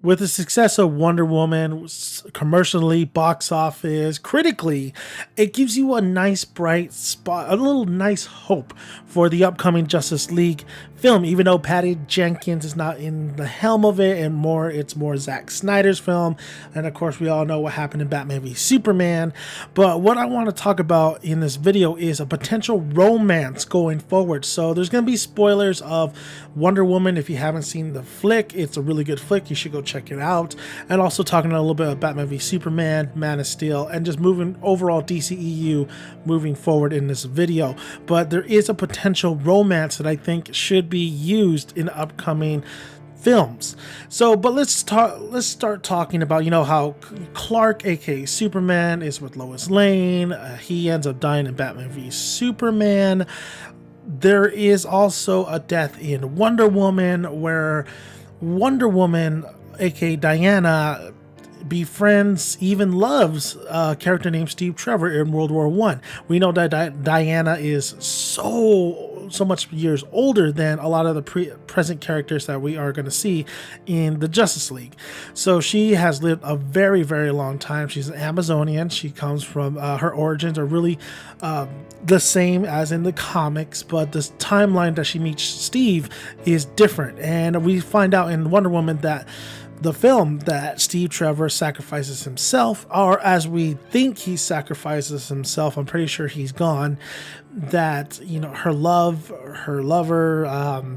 With the success of Wonder Woman, commercially, box office, critically, it gives you a nice bright spot, a little nice hope for the upcoming Justice League film. Even though Patty Jenkins is not in the helm of it, and it's more Zack Snyder's film, and of course we all know what happened in Batman v Superman. But what I want to talk about in this video is a potential romance going forward. So there's going to be spoilers of Wonder Woman. If you haven't seen the flick, it's a really good flick. You should go check it out. And also talking a little bit about Batman v Superman, Man of Steel, and just moving overall DCEU moving forward in this video. But there is a potential romance that I think should be used in upcoming films. So, but let's start talking about, how Clark, aka Superman, is with Lois Lane. He ends up dying in Batman v Superman. There is also a death in Wonder Woman, where Wonder Woman, aka Diana, befriends, even loves a character named Steve Trevor in World War I. We know that Diana is so much years older than a lot of the present characters that we are going to see in the Justice League. So she has lived a very, very long time. She's an Amazonian. She comes from, her origins are really the same as in the comics, but this timeline that she meets Steve is different. And we find out in Wonder Woman that the film that Steve Trevor sacrifices himself, or as we think he sacrifices himself, I'm pretty sure he's gone, that, her lover,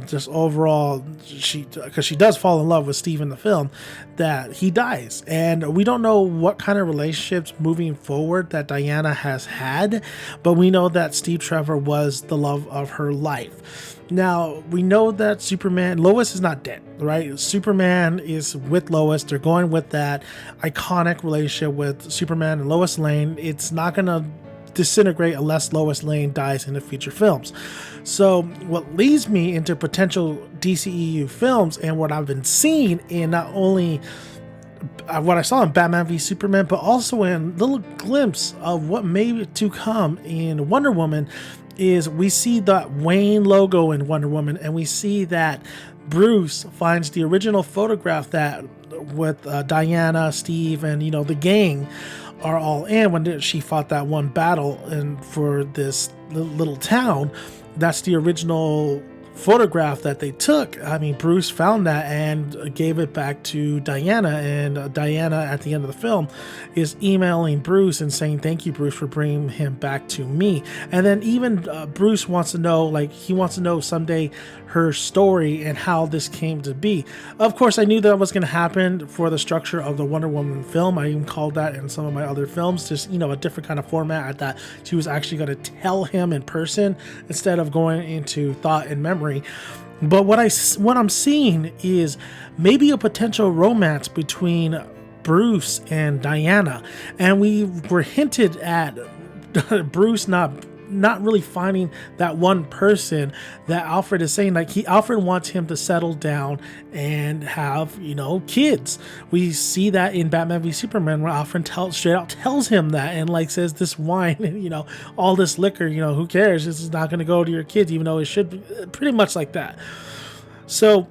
just overall, because she does fall in love with Steve in the film, that he dies. And we don't know what kind of relationships moving forward that Diana has had, but we know that Steve Trevor was the love of her life. Now, we know that Lois is not dead, right? Superman is with Lois. They're going with that iconic relationship with Superman and Lois Lane. It's not going to disintegrate unless Lois Lane dies in the future films. So what leads me into potential DCEU films, and what I've been seeing in not only what I saw in Batman v Superman, but also in little glimpse of what may to come in Wonder Woman, is we see that Wayne logo in Wonder Woman, and we see that Bruce finds the original photograph that with Diana, Steve, and the gang are all in when she fought that one battle and for this little town. That's the original photograph that they took. I mean, Bruce found that and gave it back to Diana, and Diana at the end of the film is emailing Bruce and saying, "Thank you, Bruce, for bringing him back to me." And then even Bruce wants to know, he wants to know someday her story and how this came to be. Of course, I knew that was going to happen for the structure of the Wonder Woman film. I even called that in some of my other films, just, a different kind of format. I thought she was actually going to tell him in person instead of going into thought and memory. But what I'm seeing is maybe a potential romance between Bruce and Diana. And we were hinted at Bruce not really finding that one person that Alfred is saying. Alfred wants him to settle down and have, kids. We see that in Batman v Superman, where Alfred straight out tells him that, and says, this wine and, all this liquor, who cares? This is not going to go to your kids, even though it should be pretty much like that. So,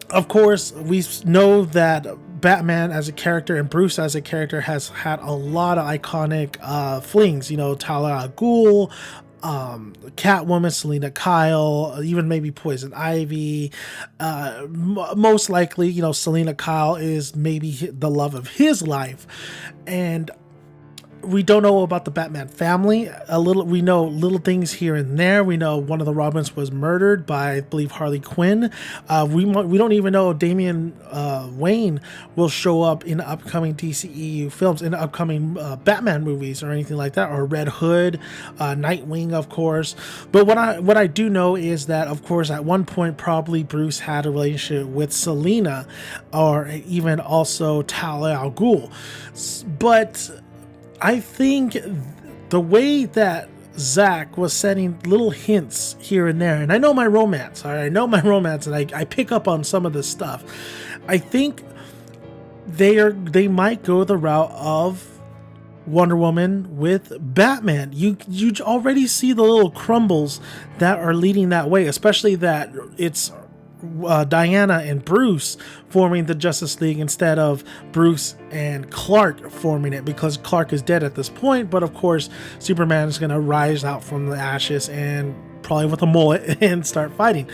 of course, we know that Batman as a character and Bruce as a character has had a lot of iconic flings, Talia al Ghul, Catwoman, Selena Kyle, even maybe Poison Ivy. Most likely, Selena Kyle is maybe the love of his life. And we don't know about the Batman family. We know little things here and there. We know one of the Robins was murdered by, I believe, Harley Quinn. We don't even know if Damian Wayne will show up in the upcoming DCEU films, in the upcoming Batman movies or anything like that, or Red Hood, Nightwing, of course. But what I do know is that, of course, at one point probably Bruce had a relationship with Selena, or even also Talia al Ghul. But I think the way that Zack was setting little hints here and there, and I know my romance, all right? I know my romance, and I pick up on some of this stuff. I think they might go the route of Wonder Woman with Batman. You already see the little crumbles that are leading that way, especially that it's Diana and Bruce forming the Justice League instead of Bruce and Clark forming it, because Clark is dead at this point. But of course, Superman is going to rise out from the ashes and probably with a mullet and start fighting.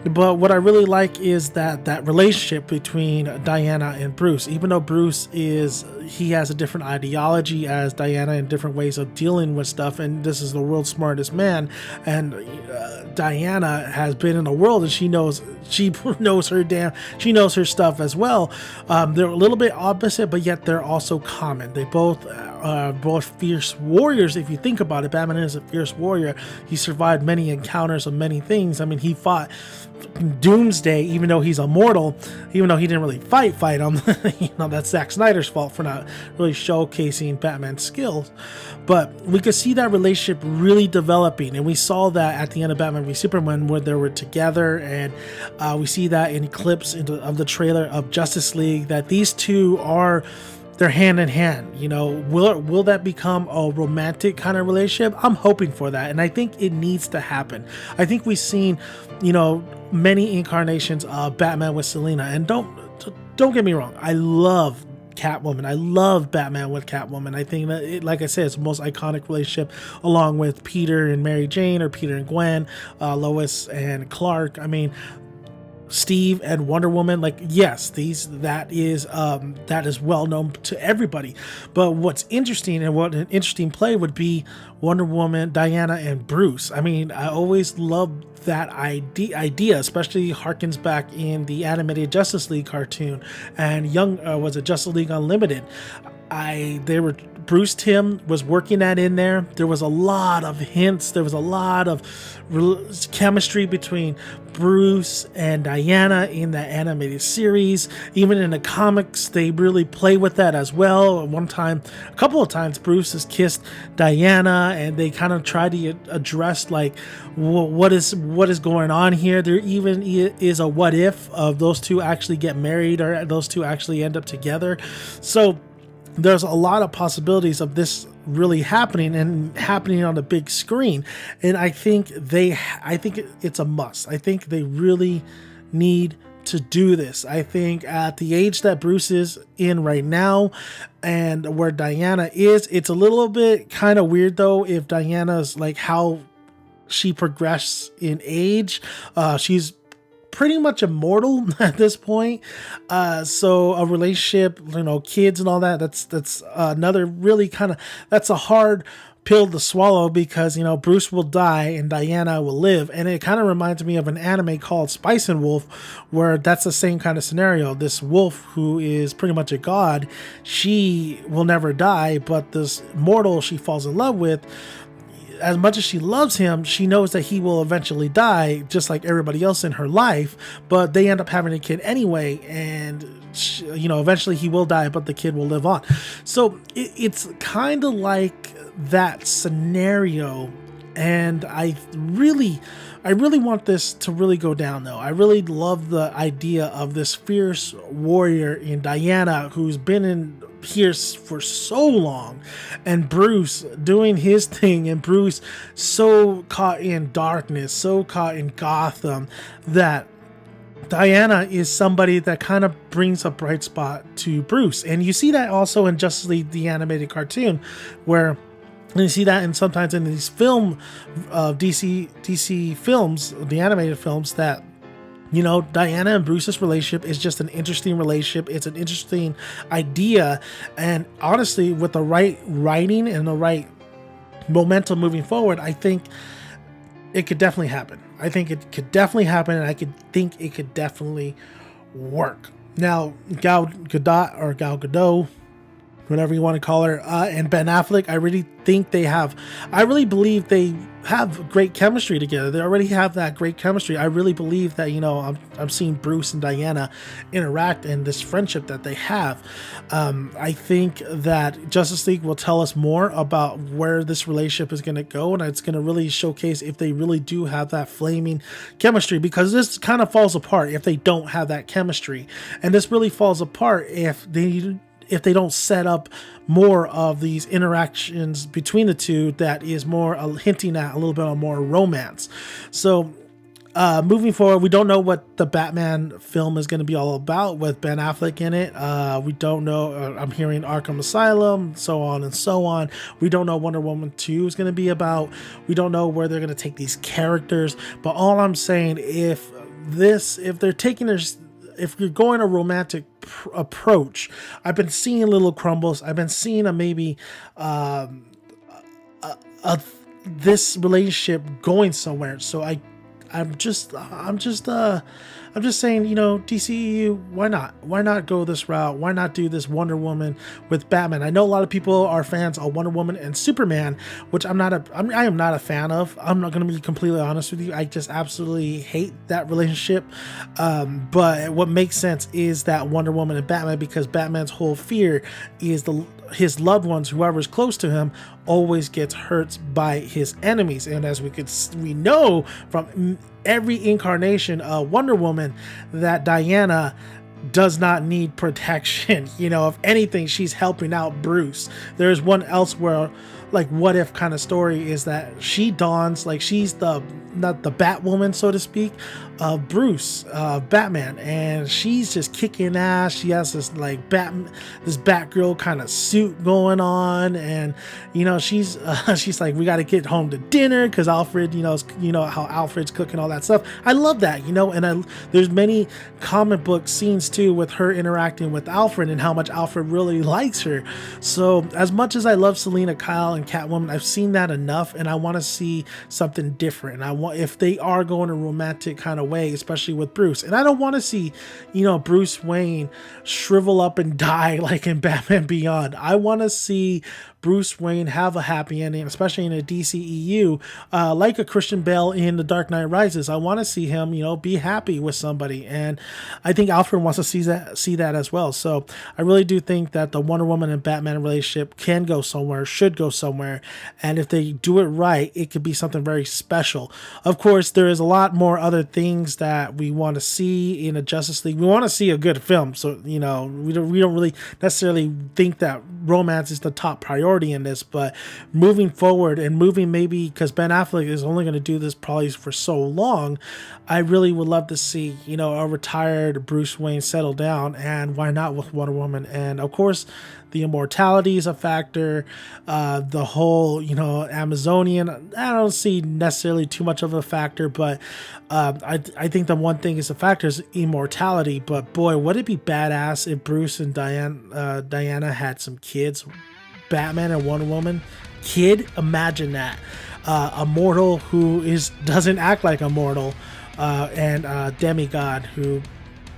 But what I really like is that relationship between Diana and Bruce. Even though Bruce he has a different ideology as Diana and different ways of dealing with stuff, and this is the world's smartest man, and Diana has been in the world and she knows her stuff as well. They're a little bit opposite, but yet they're also common. They both fierce warriors. If you think about it, Batman is a fierce warrior. He survived many encounters of many things. I mean, he fought Doomsday, even though he's immortal, even though he didn't really fight him. That's Zack Snyder's fault for not really showcasing Batman's skills. But we could see that relationship really developing, and we saw that at the end of Batman v Superman, where they were together, and we see that in clips of the trailer of Justice League, that these two they're hand in hand. Will that become a romantic kind of relationship? I'm hoping for that, and I think it needs to happen. I think we've seen, many incarnations of Batman with Selina, and don't get me wrong, I love Catwoman. I love Batman with Catwoman. I think that, like I said, it's the most iconic relationship, along with Peter and Mary Jane, or Peter and Gwen, Lois and Clark. I mean, Steve and Wonder Woman, yes, that is well known to everybody. But what's interesting, and what an interesting play would be, Wonder Woman, Diana, and Bruce. I mean, I always loved that idea, especially harkens back in the animated Justice League cartoon, and was it Justice League Unlimited? Bruce Timm was working that in there. There was a lot of hints. There was a lot of chemistry between Bruce and Diana in the animated series. Even in the comics, they really play with that as well. A couple of times, Bruce has kissed Diana, and they kind of try to address what is going on here. There even is a what if of those two actually get married, or those two actually end up together. So there's a lot of possibilities of this really happening, and happening on the big screen. And I think it's a must. I think they really need to do this. I think at the age that Bruce is in right now, and where Diana is, it's a little bit kind of weird though, if Diana's how she progressed in age. She's pretty much immortal at this point. So a relationship, kids and all that's another really that's a hard pill to swallow, because Bruce will die and Diana will live. And it kind of reminds me of an anime called Spice and Wolf, where that's the same kind of scenario. This wolf, who is pretty much a god, she will never die, but this mortal she falls in love with, as much as she loves him, she knows that he will eventually die, just like everybody else in her life. But they end up having a kid anyway, and eventually he will die, but the kid will live on. So it's kind of like that scenario, and I really want this to really go down, though. I really love the idea of this fierce warrior in Diana, who's been here for so long, and Bruce doing his thing, and Bruce so caught in darkness, so caught in Gotham, that Diana is somebody that kind of brings a bright spot to Bruce. And you see that also in Justice League, the animated cartoon, where you see that, and sometimes in these DC films, the animated films, that Diana and Bruce's relationship is just an interesting relationship. It's an interesting idea. And honestly, with the right writing and the right momentum moving forward, I think it could definitely happen. And I think it could definitely work. Now, Gal Gadot, whatever you want to call her, and Ben Affleck, I really believe they have great chemistry together. They already have that great chemistry. I really believe that, I'm seeing Bruce and Diana interact, and this friendship that they have. I think that Justice League will tell us more about where this relationship is going to go, and it's going to really showcase if they really do have that flaming chemistry, because this kind of falls apart if they don't have that chemistry. And this really falls apart if they don't set up more of these interactions between the two that is more hinting at a little bit of more romance. So Moving forward, we don't know what the Batman film is going to be all about with Ben Affleck in it. We don't know. I'm hearing Arkham Asylum, so on and so on. We don't know Wonder Woman 2 is going to be about. We don't know where they're going to take these characters. But all I'm saying, if they're taking this, if you're going a romantic approach, I've been seeing little crumbles. I've been seeing this relationship going somewhere. So I'm just saying, DCEU, why not? Why not go this route? Why not do this Wonder Woman with Batman? I know a lot of people are fans of Wonder Woman and Superman, which I am not a fan of. I'm not going to be completely honest with you. I just absolutely hate that relationship. But what makes sense is that Wonder Woman and Batman, because Batman's whole fear is his loved ones, whoever's close to him, always gets hurt by his enemies. And as we know from every incarnation of Wonder Woman, that Diana does not need protection. If anything, she's helping out Bruce. There's one elsewhere, like what if kind of story, is that she dons, like she's not the Batwoman, so to speak, of Bruce, Batman, and she's just kicking ass. She has this this Batgirl kind of suit going on, and she's like, we got to get home to dinner because Alfred, how Alfred's cooking all that stuff. I love that, and there's many comic book scenes too with her interacting with Alfred and how much Alfred really likes her. So as much as I love Selena Kyle and Catwoman, I've seen that enough, and I want to see something different. And if they are going a romantic kind of way, especially with Bruce, and I don't want to see Bruce Wayne shrivel up and die like in Batman Beyond. I want to see Bruce Wayne have a happy ending, especially in a DCEU, like a Christian Bale in The Dark Knight Rises. I want to see him, be happy with somebody, and I think Alfred wants to see that as well. So I really do think that the Wonder Woman and Batman relationship can go somewhere, should go somewhere, and if they do it right, it could be something very special. Of course, there is a lot more other things that we want to see in a Justice League. We want to see a good film, so we don't really necessarily think that romance is the top priority in this, but moving forward and maybe because Ben Affleck is only going to do this probably for so long, I really would love to see a retired Bruce Wayne settle down, and why not with Wonder Woman? And of course, the immortality is a factor. The whole Amazonian, I don't see necessarily too much of a factor, but I think the one thing is a factor is immortality. But boy, would it be badass if Bruce and Diana had some kids, Batman and Wonder Woman kid. Imagine that, a mortal who doesn't act like a mortal, and a demigod who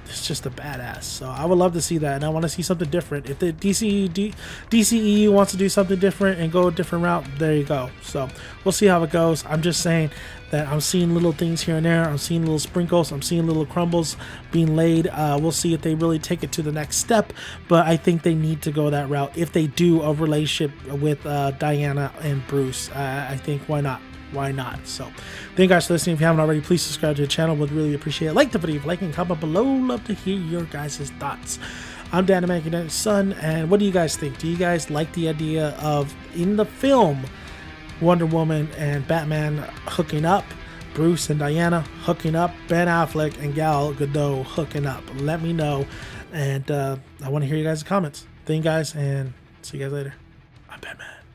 is just a badass. So I would love to see that, and I want to see something different. If the DCEU wants to do something different and go a different route, there you go. So we'll see how it goes. I'm just saying that I'm seeing little things here and there. I'm seeing little sprinkles. I'm seeing little crumbles being laid. We'll see if they really take it to the next step, but I think they need to go that route. If they do a relationship with Diana and Bruce, I think why not? Why not? So thank you guys for listening. If you haven't already, please subscribe to the channel. Would really appreciate it. Like the video, like and comment below. Love to hear your guys' thoughts. I'm Dan Mankinet's son, and what do you guys think? Do you guys like the idea of, in the film, Wonder Woman and Batman hooking up, Bruce and Diana hooking up, Ben Affleck and Gal Gadot hooking up? Let me know, and I want to hear you guys' comments. Thank you guys, and see you guys later. I'm Batman.